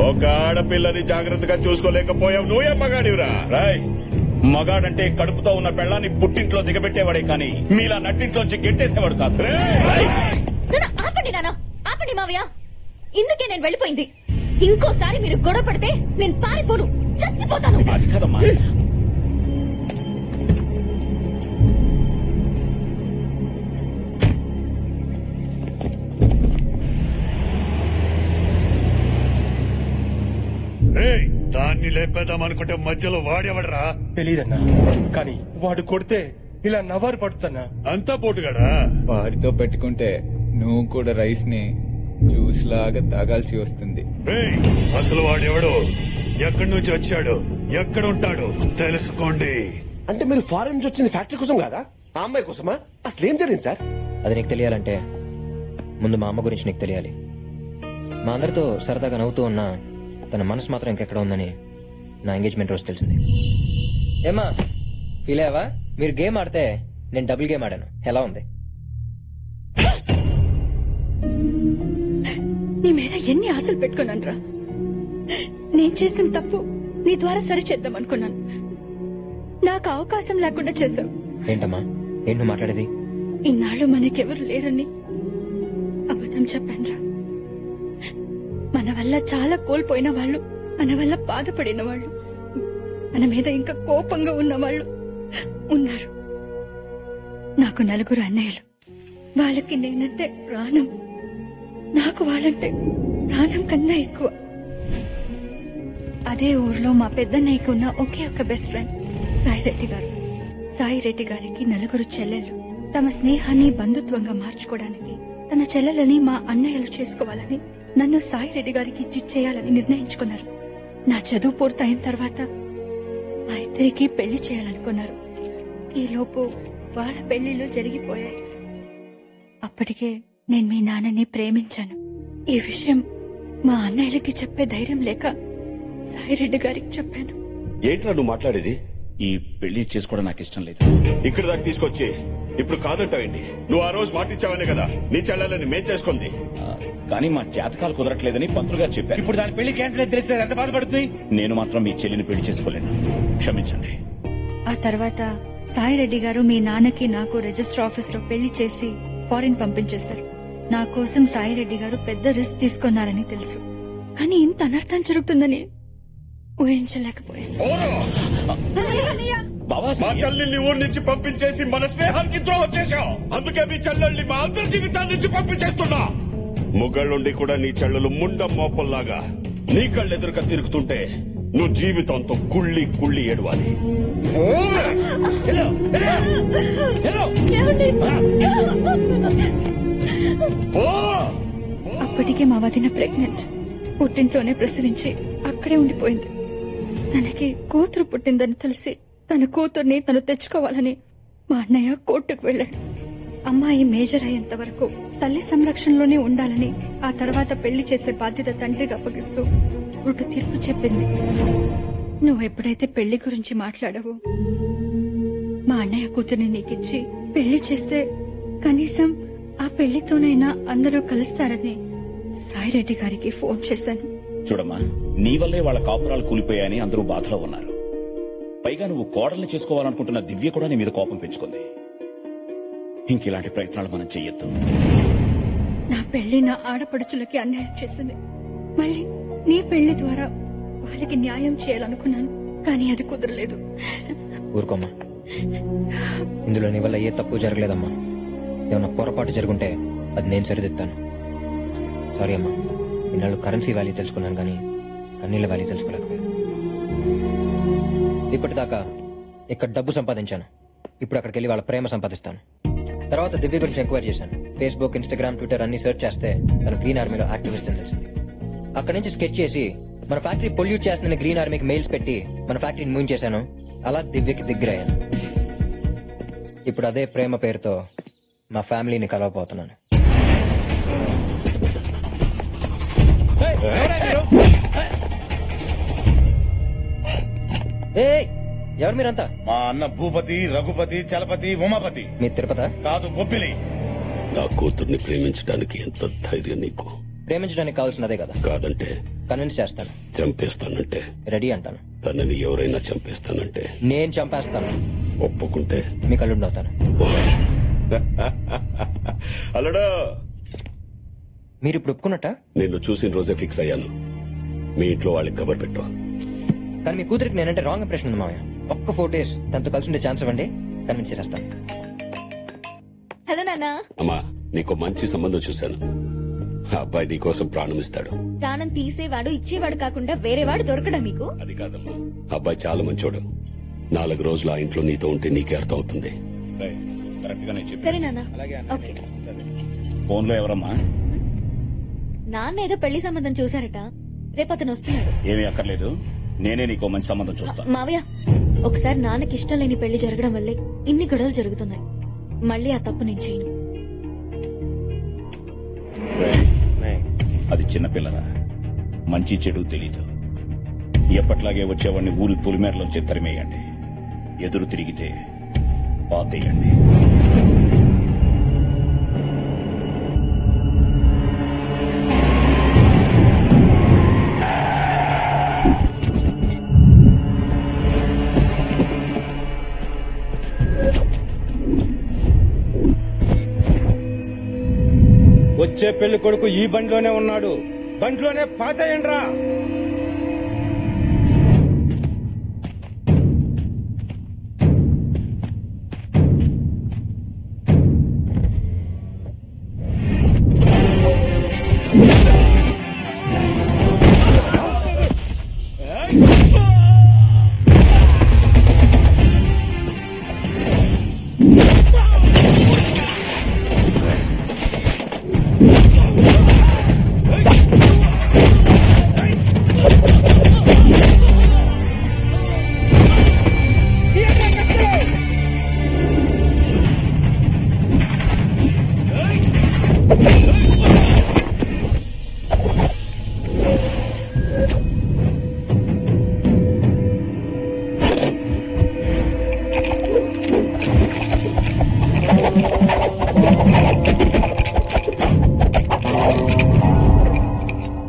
ఒక ఆడపిల్లని జాగ్రత్తగా చూసుకోలేకపోయావు. నువ్వే మగాడివిరా. మగాడంటే కడుపుతో ఉన్న పెళ్ళాన్ని పుట్టింట్లో దిగబెట్టేవాడే కానీ మీలా నట్టింట్లోంచి గెట్టేసేవాడు కాదు. ఆపండి నాన్న, ఆపండి మావయ్య. ఇందుకే నేను వెళ్ళిపోయింది. ఇంకోసారి మీరు గొడవ పడితే నేను పారిపోను, చచ్చిపోతాను. అది కదమ్మా. దాన్ని లేపేద్దాం అనుకుంటే మధ్యలో వాడేవాడరా? తెలీదన్నా, కానీ వాడు కొడితే ఇలా నవ్వారు పడుతున్నా. అంతా పోటుగాడా? వాడితో పెట్టుకుంటే నువ్వు కూడా రైస్ ని జ్యూస్ లాగా తాగాల్సి వస్తుంది. అసలు వాడెవడు, ఎక్కడి నుంచి వచ్చాడు, ఎక్కడ ఉంటాడు తెలుసుకోండి. అంటే మీరు ఫారెన్ నుంచి వచ్చింది ఫ్యాక్టరీ కోసం కాదా, ఆ అమ్మాయి కోసమా? అసలు ఏం జరిగింది సార్? అది నీకు తెలియాలంటే ముందు మా అమ్మ గురించి నీకు తెలియాలి. మా అందరితో సరదాగా నవ్వుతూ ఉన్నా తన మనసు మాత్రం ఇంకెక్కడ ఉందని నా ఎంగేజ్మెంట్ రోజు తెలిసింది. ఏమా ఫీల్ అయ్యావా? మీరు గేమ్ ఆడితే నేను డబుల్ గేమ్ ఆడాను. ఎలా ఉంది? నీ మీద ఎన్ని ఆశలు పెట్టుకున్నాను రా. నేను చేసిన తప్పు నీ ద్వారా సరిచేద్దాం అనుకున్నాను. నాకు అవకాశం లేకుండా చేశావు. ఏంటమ్మా, ఏంటి నువ్వు మాట్లాడేది? ఇన్నాళ్ళు మనకెవరు లేరని అబద్ధం చెప్పాను రా. మన వల్ల చాలా కోల్పోయిన వాళ్ళు, మన వల్ల బాధపడిన వాళ్ళు, మన మీద ఇంకా కోపంగా ఉన్న వాళ్ళు ఉన్నారు. నాకు 4 అన్నయ్యలు. వాళ్ళకి నేనంటే ప్రాణం. నాకు వాళ్ళంటే ప్రాణం కన్నా ఎక్కువ. అదే ఊర్లో మా పెద్దన్నయ్యకు ఉన్న ఒకే ఒక బెస్ట్ ఫ్రెండ్ సాయిరెడ్డి గారు. సాయిరెడ్డి గారికి 4 చెల్లెళ్ళు. తమ స్నేహాన్ని బంధుత్వంగా మార్చుకోవడానికి తన చెల్లెలని మా అన్నయ్యలు చేసుకోవాలని నన్ను సాయిరెడ్డి గారికి ఇచ్చేయాలని నిర్ణయించుకున్నారు. నా చదువు పూర్తయిన తర్వాత మా ఇద్దరికి పెళ్లి చేయాలనుకున్నారు. ఈలోపు వాళ్ళ పెళ్లిళ్ళు జరిగిపోయాయి. అప్పటికే నేను మీ నాన్నని ప్రేమించాను. ఈ విషయం మా అన్నయ్యలకి చెప్పే ధైర్యం లేక సాయిరెడ్డి గారికి చెప్పాను. ఏంట్రా నువ్వు మాట్లాడేది? ఈ పెళ్లి చేసుకోవడం నాకు ఇష్టం లేదు. ఇక్కడ దాకా తీసుకొచ్చి ఇప్పుడు కాదంటావేంటి? నువ్వు ఆ రోజు మాటిచ్చావనే కదా నీ చెల్లెలని మేం చేసుకుంది. కానీ మా జాతకాలు కుదరట్లేదని పంతులు గారు చెప్పారు. ఇప్పుడు దాని పెళ్లి క్యాన్సిల్ తెలిస్తే ఎంత బాధపడుతుంది? నేను మాత్రం మీ చెల్లిని పెళ్లి చేసుకోలేను, క్షమించండి. ఆ తర్వాత సాయిరెడ్డి గారు మీ నాన్నకి నాకు రిజిస్టర్ ఆఫీస్ లో పెళ్లి చేసి ఫారిన్ పంపించేశారు. నా కోసం సాయిరెడ్డి గారు పెద్ద రిస్క్ తీసుకున్నారని తెలుసు, కానీ ఇంత అనర్థం జరుగుతుందని ఊహించలేకపోయాను. మా చెల్లెల్ని ఊరి నుంచి పంపించేసి మన స్నేహానికి ద్రోహం చేశావు. అందుకే మీ చెల్లెల్ని మా అందరి జీవితాల నుంచి పంపించేస్తున్నా. ముగ్గుళ్ళుండి కూడా నీ చెల్లెలు ముండం మోపల్లాగా నీ కళ్ళెదురుగా తిరుగుతుంటే నువ్వు జీవితంతో కుళ్ళి కుళ్ళి ఏడవాలి. అప్పటికే మా వదిన ప్రెగ్నెంట్. పుట్టింట్లోనే ప్రసవించి అక్కడే ఉండిపోయింది. తనకి కూతురు పుట్టిందని తెలిసి తన కూతుర్ని తను తెచ్చుకోవాలని మా అన్నయ్య కోర్టుకు వెళ్లాడు. అమ్మాయి మేజర్ అయ్యేంత వరకు తల్లి సంరక్షణలోనే ఉండాలని, ఆ తర్వాత పెళ్లి చేసే బాధ్యత తండ్రికి అప్పగిస్తూ కోర్టు తీర్పు చెప్పింది. నువ్వెప్పుడైతే పెళ్లి గురించి మాట్లాడావో మా అన్నయ్య కూతుర్ని నీకిచ్చి పెళ్లి చేస్తే కనీసం ఆ పెళ్లితోనైనా అందరూ కలుస్తారని సాయిరెడ్డి గారికి ఫోన్ చేశాను. చూడమ్మా, నీ వల్లే వాళ్ళ కాపురాలు కూలిపోయాయని అందరూ బాధలో ఉన్నారు. పైగా నువ్వు కోడల్ని చేసుకోవాలనుకుంటున్న దివ్య కూడా నీ మీద కోపం పెంచుకుంది. ఇంకిలాంటి ప్రయత్నాలు మనం చెయ్యొద్దు. నా పెళ్లి నా ఆడపడుచులకి అన్యాయం చేసింది. మళ్ళీ నీ పెళ్లి ద్వారా వాళ్ళకి న్యాయం చేయాలనుకున్నాను, కానీ అది కుదరలేదు. ఊరుకోమ్మా, ఇందులో నీ వల్ల ఏ తప్పు జరగలేదమ్మా. ఏమన్నా పొరపాటు జరుగుంటే అది నేను సరిదిద్దాను. సారీ అమ్మా, ఇన్నాళ్ళు కరెన్సీ వాల్యూ తెలుసుకున్నాను కానీ కన్నీళ్ళ వాల్యూ తెలుసుకోలేకపోయాను. ఇప్పటిదాకా ఇక్కడ డబ్బు సంపాదించాను, ఇప్పుడు అక్కడికి వెళ్ళి వాళ్ళ ప్రేమ సంపాదిస్తాను. తర్వాత దివ్య గురించి ఎంక్వైరీ చేశాను. ఫేస్బుక్, ఇన్స్టాగ్రామ్, ట్విట్టర్ అన్ని సెర్చ్ చేస్తే తను గ్రీన్ ఆర్మీలో యాక్టివిస్ట్ అని తెలిసింది. అక్కడి నుంచి స్కెచ్ చేసి మన ఫ్యాక్టరీ పొల్యూట్ చేస్తున్న గ్రీన్ ఆర్మీకి మెయిల్స్ పెట్టి మన ఫ్యాక్టరీని మూవ్ చేశాను. అలా దివ్యకి దగ్గరయ్యాను. ఇప్పుడు అదే ప్రేమ పేరుతో మా ఫ్యామిలీని కలవబోతున్నాను. ఎవరు మీరంతా? మా అన్న భూపతి, రఘుపతి, చలపతి, ఉమాపతి. మీ తిరుపతి కాదు, బొబ్బిలి. నా కూతుర్ని ప్రేమించడానికి ఎంత ధైర్యం నీకు? ప్రేమించడానికి కావాల్సినదే కదా. కాదంటే కన్విన్స్ చేస్తాను. చంపేస్తానంటే రెడీ అంటాను. తనని ఎవరైనా చంపేస్తానంటే నేను చంపేస్తాను. ఒప్పుకుంటే మీ కళ్ళుండి అవుతాను. అలడా మీరు ఇప్పుడు ఒప్పుకున్నట్ట? నిన్ను చూసిన రోజే ఫిక్స్ అయ్యాను. మీ ఇంట్లో వాళ్ళకి కబర్ పెట్టు. కానీ మీ కూతురికి నేనంటే రాంగ్ ఇంప్రెషన్ ఉంది మామయ్య. ఒక్క 4 days తనతో కలిసి ఉండే ఛాన్స్ ఇవ్వండి, కన్విన్స్ చేసేస్తాను. హలో నాన్న. అమ్మా, నీకు మంచి సంబంధం చూశాను. ఆ అబ్బాయి నీకోసం ప్రాణం ఇస్తాడు. ప్రాణం తీసేవాడు ఇచ్చేవాడు కాకుండా వేరేవాడు దొరకడా మీకు? అది కాదమ్మా, అబ్బాయి చాలా మంచోడు. 4 రోజులు ఆ ఇంట్లో నీతో ఉంటే నీకే అర్థం అవుతుంది. కరెక్ట్ గానే చెప్పు. సరే నాన్న. ఓకే. ఫోన్ లో ఎవరమ్మా? నాన్న ఏదో పెళ్లి సంబంధం చూసారట, రేపు అతను వస్తున్నాడు. ఏమీ అక్కర్లేదు, నేనే నీకు మంచి సంబంధం చూస్తాను. మావయ్య, ఒకసారి నాన్నకి ఇష్టం లేని పెళ్లి జరగడం వల్లే ఇన్ని గొడవలు జరుగుతున్నాయి. మళ్ళీ ఆ తప్పు నేను చేయను. అది చిన్నపిల్లరా, మంచి చెడు తెలీదు. ఎప్పట్లాగే వచ్చేవాడిని ఊరి పులిమేరలోంచి తరిమేయండి. ఎదురు తిరిగితే పాతేయండి. వచ్చే పెళ్లి కొడుకు ఈ బండిలోనే ఉన్నాడు. బండిలోనే పాతేయండ్రా.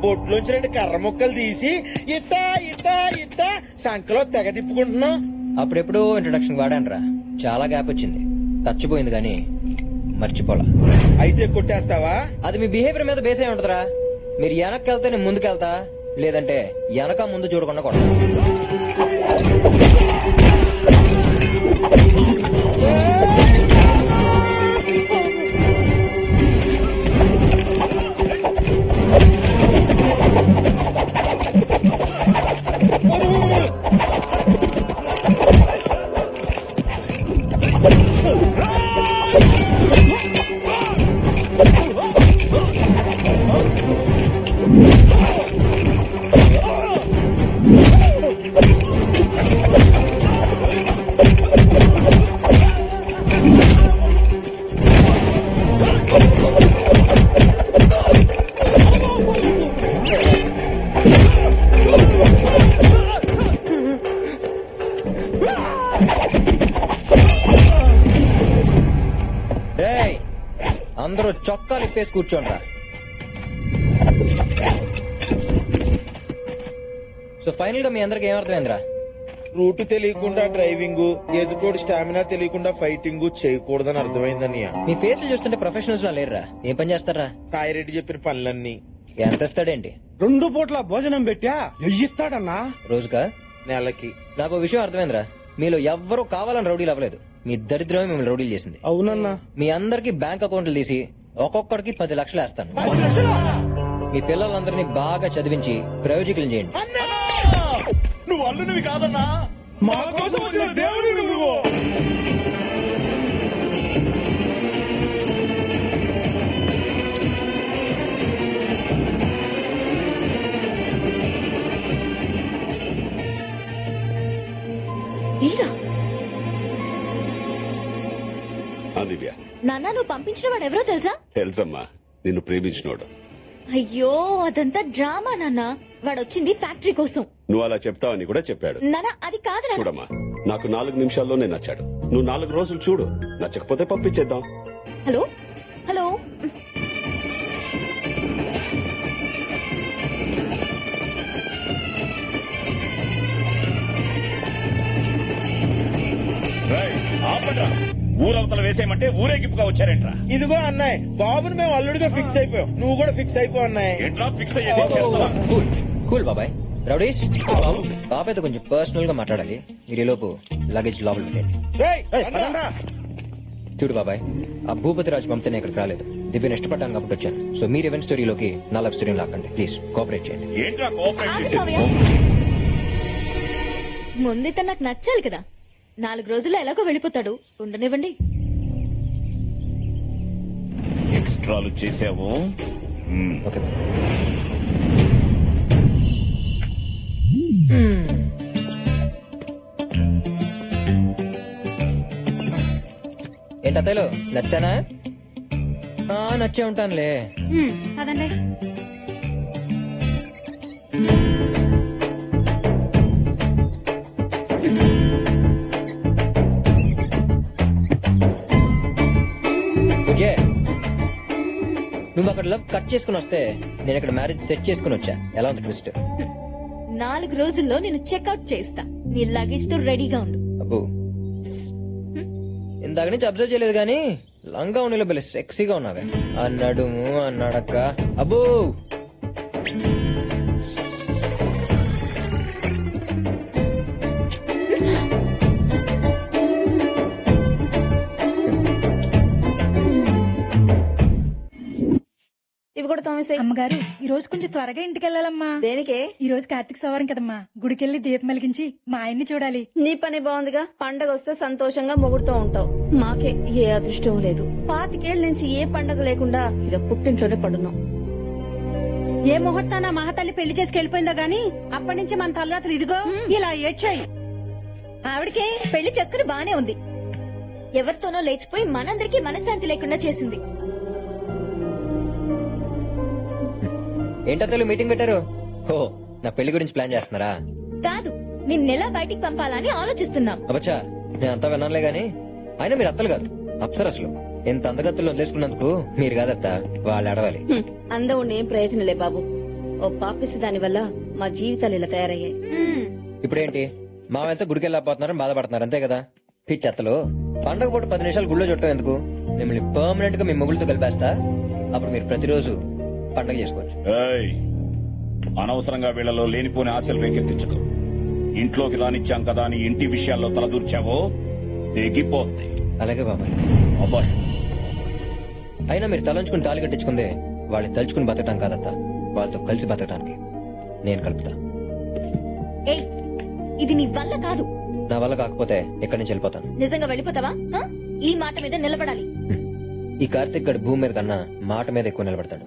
బొట్లోంచి 2 కర్ర ముక్కలు తీసి ఇట్టా ఇట్టా ఇట్టా సంకలో తెగ తిప్పుకుంటున్నాం. అప్పుడెప్పుడు ఇంట్రొడక్షన్ వాడానరా, చాలా గ్యాప్ వచ్చింది. తచ్చిపోయింది కానీ మర్చిపోలా. అయితే కొట్టేస్తావా? అది మీ బిహేవియర్ మీద బేస్ అయి ఉంటదిరా. మీరు వెనక్కి వెళ్తే నేను ముందుకెళ్తా, లేదంటే వెనక ముందు చూడకుండా కొడతా. రేయ్, అందరూ చొక్కాలు ఇప్పేసి కూర్చోండ్రా. సో ఫైనల్ గా మీ అందరికి ఏమర్థమైందిరా? రూట్ తెలియకుండా డ్రైవింగ్, ఎదుటోడి స్టామినా తెలియకుండా ఫైటింగ్ చేయకూడదని అర్థమైందన్నయ్య. మీ ఫేస్లు చూస్తుంటే ప్రొఫెషనల్స్ లా లేరురా. ఏం పని చేస్తారా? సాయిరెడ్డి చెప్పిన పనులన్నీ. ఎంత ఇస్తాడేంటి? 2 పూట్ల భోజనం పెట్టా ఎయ్యిస్తాడన్నా రోజుకా? నెలకి. నాకు ఓ విషయం అర్థమైందిరా. మీలో ఎవ్వరూ కావాలని రౌడీలు అవ్వలేదు. మీ దరిద్రమే మిమ్మల్ని రౌడీలు చేసింది. అవునన్నా. మీ అందరికి బ్యాంక్ అకౌంట్లు తీసి ఒక్కొక్కడికి 10 లక్షలు వేస్తాను. మీ పిల్లలందరినీ బాగా చదివించి ప్రయోజకులు చేయండి. నువ్వు అల్లునివి కాదన్నా, మా కోసం వచ్చిన దేవుడు నువ్వు. దివ్య, నాన్న, నువ్వు పంపించిన వాడు ఎవరో తెలుసా? తెలుసమ్మా, నిన్ను ప్రేమించినోడు. అయ్యో, అదంతా డ్రామా నాన్న. వాడు వచ్చింది ఫ్యాక్టరీ కోసం. నువ్వు అలా చెప్తావని కూడా చెప్పాడు. నాన్న, అది కాదు నాన్న. చూడమ్మా, నాకు 4 నిమిషాల్లోనే నచ్చాడు. నువ్వు 4 రోజులు చూడు, నచ్చకపోతే పంపించేద్దాం. హలో హలో ఊరవతల వేసేయమంటే ఊరేగింపుగా వచ్చారేంట్రా? ఇదిగో అన్నయ్య, బాబుని మేము అల్లుడిగా ఫిక్స్ అయిపోయాం, నువ్వు కూడా ఫిక్స్ అయిపో అన్నయ్య. ఏంట్రా ఫిక్స్ అయ్యేది? చేస్తావా? కూల్ కూల్ బాబాయ్. రౌడీస్, బాబాయ్తో కొంచెం పర్సనల్ గా మాట్లాడాలి. మీరు ఈ లోపు లగేజ్ లోపల పెట్టండి. రేయ్, పదండ్రా. చూడు బాబాయ్, ఆ భూపతి రాజు పంపితేనే ఇక్కడికి రాలేదు. దివ్యను ఇష్టపడ్డాను కాబట్టి వచ్చాను. సో మీరు ఈవెంట్ స్టోరీలోకి నా లవ్ స్టోరీని లాక్కండి ప్లీజ్. కోఆపరేట్ చేయండి. ఏంట్రా కోఆపరేట్ చేసేది? ముందైతే నాకు నచ్చాలి కదా. 4 రోజుల్లో ఎలాగో వెళ్ళిపోతాడు, ఉండనివ్వండి. ఎక్స్ట్రాలు చేసావు. Okay bye. ఏంటి అత్తయ్యలు నచ్చానా? నచ్చే ఉంటానులే. అదండి. నువ్వు అక్కడ లవ్ కట్ చేసుకుని వస్తే నేను ఇక్కడ మ్యారేజ్ సెట్ చేసుకుని వచ్చా. ఎలా ఉంది ట్విస్ట్? 4 రోజుల్లో నేను చెక్అవుట్ చేస్తా. నీ లగేజ్ తో రెడీగా ఉండు. అబ్బో, ఇందాక నుంచి అబ్జర్వ్ చేయలేదు గానీ లంగా ఉన్నలో భలే సెక్సీగా ఉన్నావే. అన్నాడుము అన్నాడక్క. అబ్బో, ఇవి కూడా తోమేసాయి. అమ్మగారు, ఈ రోజు కొంచెం త్వరగా ఇంటికి వెళ్ళాలమ్మా. దేనికే? ఈ రోజు కార్తీక సవారం కదమ్మా, గుడికెళ్లి దీపం వెలిగించి మా ఆయన్ని చూడాలి. నీ పని బాగుందిగా. పండగ వస్తే సంతోషంగా మొగుడుతూ ఉంటావు. మాకే ఏ అదృష్టం లేదు. 25 ఏళ్ల నుంచి ఏ పండగ లేకుండా ఇదో పుట్టింట్లోనే పడున్నాం. ఏ ముహూర్తాన మహాతల్లి పెళ్లి చేసుకెళ్లిపోయిందో గాని అప్పటి నుంచి మన తల్లాతలు ఇదిగో ఇలా ఏడ్చాయి. ఆవిడకే పెళ్లి చేసుకుని బానే ఉంది. ఎవరితోనో లేచిపోయి మనందరికీ మనశ్శాంతి లేకుండా చేసింది. ఏంటో మీటింగ్ పెట్టారు? ఓ, నా పెళ్లి గురించి ప్లాన్ చేస్తున్నారా? కాదు, నిన్నెలా బయటికి పంపాలని ఆలోచిస్తున్నాం. అబ్బచ్చా, నేను అంతా విన్నానులే గాని అయినా మీరు అత్తలు కాదు, అప్సరసలు. ఇంత అందగత్తులు వదిలేసుకున్నందుకు మీరు కాదత్తా, వాళ్ళు అడవాలి. అందవుడిని ఏం ప్రయోజనలే బాబు. ఓ పాపిస్తు దాని వల్ల మా జీవితాలు ఇలా తయారయ్యాయి. ఇప్పుడేంటి మా వెళ్తే గుడికి వెళ్ళకపోతున్నారని బాధపడుతున్నారు అంతే కదా? పిచ్చత్తలు, పండగ పూట 10 నిమిషాలు గుళ్ళో చుట్టం ఎందుకు? మిమ్మల్ని పర్మనెంట్ గా మీ మొగుళ్ళతో కలిపేస్తా. అప్పుడు మీరు ప్రతిరోజు పండగ చేసుకోవచ్చు. ఏయ్, అనవసరంగా వీళ్ళలో లేనిపోని ఆశలు రేకెత్తించకు. ఇంట్లోకి రానిచ్చాం కదా అని ఇంటి విషయాల్లో తలదూర్చావో తెగిపోద్ది. అలాగే బాబాయ్. అబ్బాయి, అయినా మీరు తలంచుకుని తాళి కట్టించుకుందే వాళ్ళని తలుచుకుని బతకటం కాదత్తా, వాళ్ళతో కలిసి బతకటానికి. నేను కలుపుతా. ఏయ్, ఇది నీ వల్ల కాదు. నా వల్ల కాకపోతే ఇక్కడి నుంచి వెళ్ళిపోతాను. నిజంగా వెళ్ళిపోతావా? ఈ మాట మీద నిలబడాలి. ఈ కార్తిక్ గడు భూమి మీద కన్నా మాట మీద ఎక్కువ నిలబడతాడు.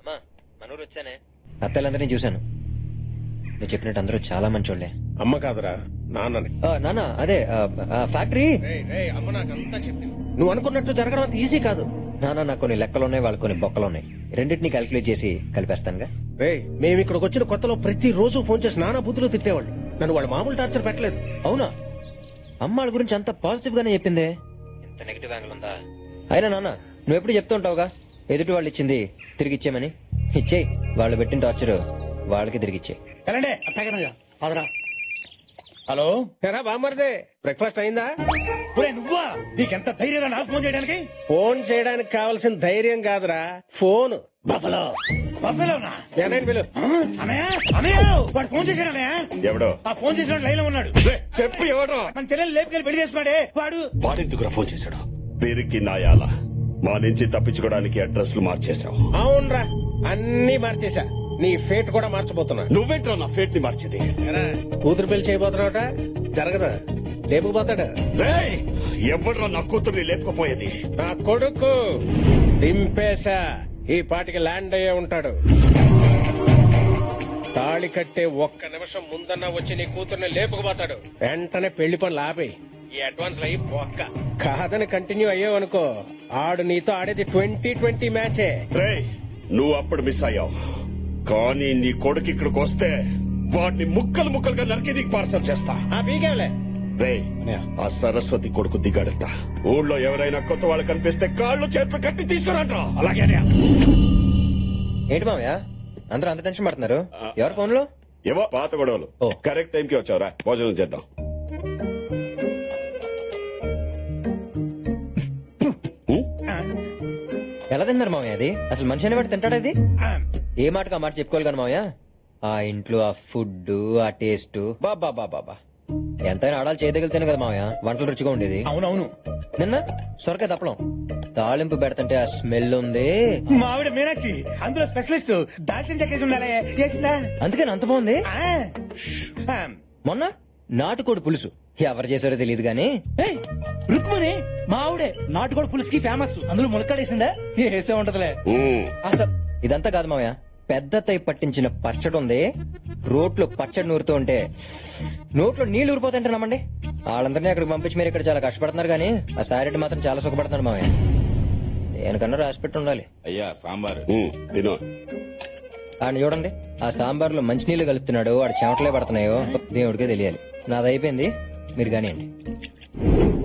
అమ్మా, మనూరు వచ్చానే. అత్తలందరినీ చూశాను. నువ్వు చెప్పినట్టు అందరూ చాలా మంచోళ్లే. అమ్మ కాదురా, నాన్నని. నాన్న, అదే ఫ్యాక్టరీ. అమ్మ నాకంతా చెప్పింది. నువ్వు అనుకున్నట్టు జరగడం అంత ఈజీ కాదు. నాన్న, నాకు కొన్ని లెక్కలున్నాయి, వాళ్ళు కొన్ని బొక్కలున్నాయి. రెండింటినీ క్యాల్కులేట్ చేసి కలిపేస్తానుగా. రే, మేము ఇక్కడికి వచ్చిన కొత్తలో ప్రతి రోజు ఫోన్ చేసి నానా బుద్ధులు తిట్టేవాళ్ళు. నన్ను వాళ్ళు మామూలు టార్చర్ పెట్టలేదు. అవునా? అమ్మాళ్ళ గురించి అంత పాజిటివ్ గానే చెప్పిందే. ఇంత నెగిటివ్ యాంగిల్ ఉందా? అయినా నాన్న, నువ్వు ఎప్పుడు చెప్తూ ఉంటావుగా ఎదుటి వాళ్ళు ఇచ్చింది తిరిగి ఇచ్చేయమని. ఇచ్చేయి. వాళ్ళు పెట్టిన టార్చర్ వాళ్ళకి తిరిగి ఇచ్చేయి. హలో, ఎరా బామ్మర్దే, బ్రేక్ఫాస్ట్ అయిందా? నువ్వా? నీకెంత ధైర్యం నాకు ఫోన్ చేయడానికి? ఫోన్ చేయడానికి కావాల్సిన ధైర్యం కాదురా, ఫోన్. బఫలో బఫలోనా? వాడు ఫోన్ చేశాడనయా? ఎవడో ఆ ఫోన్ చేసిన లైన్ లో ఉన్నాడు. చెప్పు, ఎవడో? మన చెల్లెలు లేపుకెళ్ళి పెళ్లి చేసుకున్నాడే వాడు. వాడెందుకురా ఫోన్ చేశాడు? పేరుకి నాయాల మా నుంచి తప్పించుకోవడానికి అడ్రస్లు మార్చేశావు. అవునరా, అన్ని మార్చేశా. నీ ఫేట్ కూడా మార్చబోతున్నా. నువ్వేంట్రా నా ఫేట్ ని మార్చేది? కూతురు పెళ్లి చేయబోతున్నావుట, జరగదా? లేపుకుపోతాడు. ఎవడ్రా నా కూతుర్ని లేపుకుపోయేది? నా కొడుకు దింపేశా. ఈ పాటికి ల్యాండ్ అయ్యే ఉంటాడు. తాళి కట్టే 1 నిమిషం ముందన్నా వచ్చి నీ కూతుర్ని లేపుకుపోతాడు. వెంటనే పెళ్లి పనులు ఆపేయి. ఈ అడ్వాన్స్ అయ్యి ఒక్క కాదని కంటిన్యూ అయ్యావనుకో, ఆడు నీతో ఆడేది 2020 మ్యాచే. నువ్వు అప్పుడు మిస్ అయ్యావు, కానీ నీ కొడుకు ఇక్కడికి వస్తే వాడిని ముక్కలు ముక్కలుగా నరికి నీకు పార్సల్ చేస్తా. బీగేలే రే, ఆ సరస్వతి కొడుకు దిగాడట. ఊళ్ళో ఎవరైనా కొత్త వాళ్ళు కనిపిస్తే కాళ్ళు చేతులు కట్టి తీసుకురాట్రా. అలాగే ఏంటి మామయ్య అందరూ అంత టెన్షన్ పడుతున్నారు? ఎవరు ఫోన్ లో? ఏవో పాత గొడవలు. కరెక్ట్ టైంకి వచ్చావురా, భోజనం చేద్దాం. ఎలా తిన్నారు మామయ్య? అది అసలు మనిషి అనేవాడు తింటాడు? అది ఏ మాటకు ఆ మాట చెప్పుకోవాలి కానీ మామయ్య. ఆ ఇంట్లో ఆ ఫుడ్, ఆ టేస్ట్ బాబా బాబా ఎంతైనా ఆడాలి చేయదగిలితేనే కదా మామయ్య వంటలు రుచిగా ఉండేది. అవునవును. నిన్న సొరకాయ తప్పలం తాలింపు పెడతంటే ఆ స్మెల్ ఉంది. మా ఆవిడ మీనాక్షి అందులో స్పెషలిస్ట్. దాల్చిన చెక్కేసి ఉండాలి చేసిందా? అందుకని అంత బాగుంది. మొన్న నాటుకోడి పులుసు ఎవరు చేశారో తెలియదు గానీ రుక్మణి మా ఆవిడే నాటుకోడి పులుసుకి ఫేమస్. అందులో ములక్కాడేసిందా? వేసే ఉంటదిలే. అసలు ఇదంతా కాదు మామయ్య, పెద్ద తై పట్టించిన పచ్చడి ఉంది. రోట్లో పచ్చడి నూరుతూ ఉంటే నోట్లో నీళ్లు ఊరిపోతుంటే నమ్మండి. వాళ్ళందరినీ అక్కడికి పంపించి మీరు ఇక్కడ చాలా కష్టపడుతున్నారు కానీ ఆ సారెడ్డి మాత్రం చాలా సుఖపడుతున్నాడు మామయ్య. దేనికన్నా రాసి పెట్టి ఉండాలి. అయ్యా సాంబార్ తిను. ఆయన చూడండి, ఆ సాంబార్ లో మంచినీళ్లు కలుపుతున్నాడు, వాడు చెమటలే పడుతున్నాయో దేవుడికే తెలియాలి. నాది అయిపోయింది, మీరు కానివ్వండి.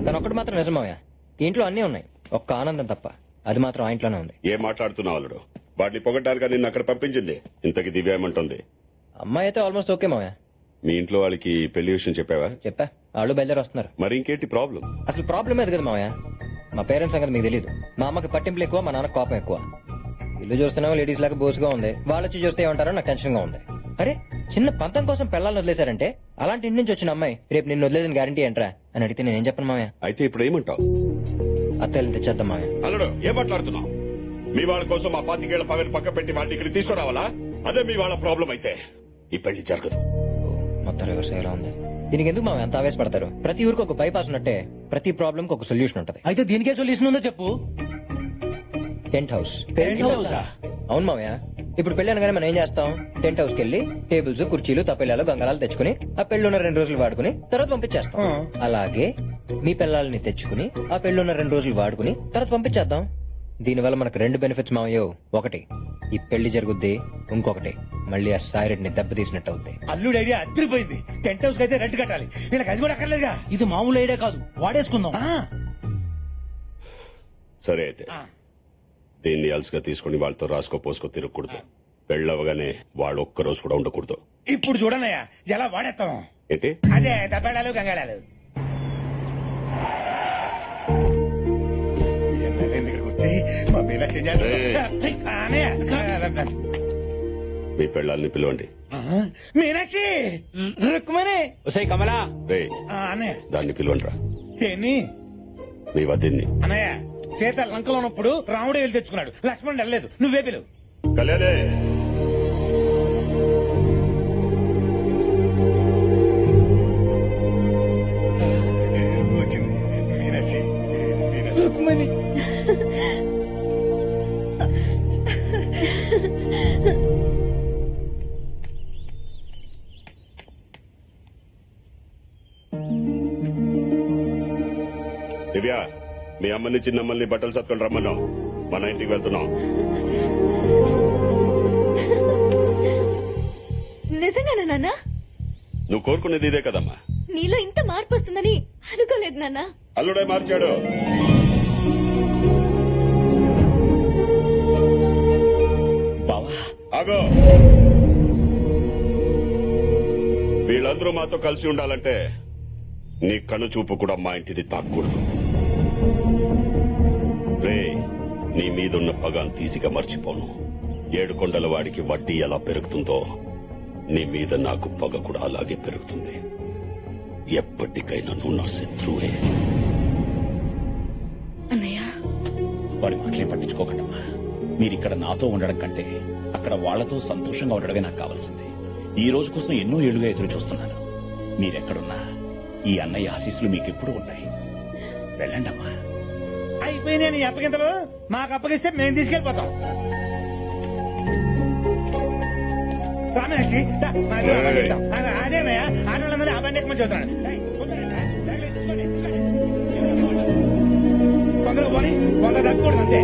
కానీ ఒక్కటి మాత్రం నిజం మామయ్య, ఇంట్లో అన్నీ ఉన్నాయి, ఒక్క ఆనందం తప్ప. అది మాత్రం ఆ ఇంట్లోనే ఉంది. ఏం మాట్లాడుతున్నావు అల్లుడు? వాడిని పొగట్టారుగా నిన్ను అక్కడ పంపించింది. ఇంతకి దివ్య ఏమంటుంది? అమ్మాయి అయితే ఆల్మోస్ట్ ఓకే మామయ్య. మీ ఇంట్లో వాళ్ళకి పెళ్లి విషయం చెప్పావా? చెప్పా, వాళ్ళు బయలుదేరి వస్తున్నారు. మరి ఇంకేంటి ప్రాబ్లం? అసలు ప్రాబ్లం ఏది కదా మామయ్య, మా పేరెంట్స్ సంగతి మీకు తెలియదు. మా అమ్మకి పట్టింపులు ఎక్కువ, మా నాన్న కోపం ఎక్కువ. ఇల్లు చూస్తున్నావు లేడీస్ లాగా బోసుగా ఉంది, వాళ్ళు వచ్చి చూస్తే ఏమంటారో నాకు టెన్షన్ గా ఉంది. అరే చిన్న పంతం కోసం పిల్లల్ని వదిలేశారంటే అలాంటి ఇంటి నుంచి వచ్చిన అమ్మాయి రేపు నిన్ను వదిలేదని గ్యారంటీ ఏంట్రా అని అడిగితే నేనేం చెప్పను మామయ్య. అయితే ఇప్పుడు ఏమంటావు? అత్తల్ని తెచ్చేద్దాం మామయ్య. అల్లుడు ఏం మాట్లాడుతున్నావు? మీ వాళ్ళ కోసం ఆ 25 ఏళ్ల పగని పక్క పెట్టి వాళ్ళని ఇక్కడ తీసుకురావాలా? అదే మీ వాళ్ళ ప్రాబ్లం అయితే ఈ పెళ్లి జరగదు. మొత్తం రివర్స్ అయ్యేలా ఉంది. దీనికి ఎందుకు మామయ్య అంత ఆవేశపడతారు? ప్రతి ఊరికి ఒక బైపాస్ ఉన్నట్టే ప్రతి ప్రాబ్లం కి ఒక సొల్యూషన్ ఉంటది. అయితే దీనికే సొల్యూషన్ ఉందో చెప్పు. Tent house. అవును మామయ్య, ఇప్పుడు పెళ్లి అనగానే మనం ఏం చేస్తాం? టెంట్ హౌస్ కి వెళ్లి టేబుల్స్, కుర్చీలు, తపెలాలు, గంగళాలు తెచ్చుకుని ఆ పెళ్లిన్న 2 రోజులు వాడుకుని తర్వాత పంపించేస్తాం. అలాగే మీ పిల్లల్ని తెచ్చుకుని ఆ పెళ్లిన్న 2 రోజులు వాడుకుని తర్వాత పంపించేద్దాం. దీనివల్ల మనకు 2 బెనిఫిట్స్ మామయ్యో. ఒకటి ఈ పెళ్లి జరుగుద్ది, ఇంకొకటి మళ్ళీ ఆ సాయిరెడ్డిని దెబ్బతీసినట్టు అవుద్ది. అల్లుడు ఐడియా అదిరిపోయింది. టెంట్ హౌస్ కి అయితే రెంట్ కట్టాలి, వీళ్ళకి అది కూడా అక్కర్లేదుగా. ఇది మామూలు ఐడియా కాదు, వాడేసుకుందాం. సరే అయితే దీన్ని అలసిగా తీసుకుని వాళ్ళతో రాసుకో పోసుకో తిరగకూడదు. పెళ్ళవగానే వాళ్ళు ఒక్క రోజు కూడా ఉండకూడదు. ఇప్పుడు చూడనయ్యా ఎలా వాడేస్తాం. ఏంటి? అదే దబ్బేళాలు, గంగాళాలు. ఇక్కడికి వచ్చి మా పిల్ల మీ పెళ్ళాలని పిలవండి. మీనాక్షి, రుక్మణి, కమలా, రే దాన్ని పిలవండి రా. మీ వదిన్ని. అన్నయ్య సీత లంకలో ఉన్నప్పుడు రాముడు వెళ్ళి తెచ్చుకున్నాడు, లక్ష్మణుడు వెళ్ళలేదు, నువ్వే పిలువు. కళ్యాణే వచ్చింది మీనాక్షి. రుక్మణి దివ్య, మీ అమ్మని చిన్నమ్మల్ని బట్టలు సత్కొని రమ్మన్నాం. మన ఇంటికి వెళ్తున్నాం. నిజంగానా నాన్న? నువ్వు కోరుకునేది ఇదే కదమ్మా. నీలో ఇంత మార్పు వస్తుందని అనుకోలేదు నాన్న. అల్లుడే మార్చాడు. ఆగో, వీళ్ళందరూ మాతో కలిసి ఉండాలంటే నీ కన్ను చూపు కూడా మా ఇంటిని తాక్కూడదు. రే, నీ మీదున్న పగాన్ తీసిగా మర్చిపోను. 7 కొండల వాడికి వడ్డీ ఎలా పెరుగుతుందో నీ మీద నాకు పగ కూడా అలాగే పెరుగుతుంది. ఎప్పటికైనా నువ్వు నా శత్రువే. అన్నయ్య, వాడి మాటలే పట్టించుకోకండమ్మా. మీరిక్కడ నాతో ఉండడం కంటే అక్కడ వాళ్లతో సంతోషంగా ఉండడమే నాకు కావాల్సింది. ఈ రోజు కోసం ఎన్నో ఏళ్లుగా ఎదురు చూస్తున్నాను. మీరెక్కడున్నా ఈ అన్నయ్య ఆశీస్సులు మీకెప్పుడు ఉన్నాయి. వెళ్ళండమ్మా. అయిపోయినాయి నీ అప్పగింతలు. మాకు అప్పగిస్తే మేము తీసుకెళ్లిపోతాం. రామేష్, అదేనయ్యా ఆడవాళ్ళందరూ ఆ బండి ఎక్కువ చూస్తున్నాడు. కొందరు పోనీ కొందరు తగ్గకూడదు అంతే.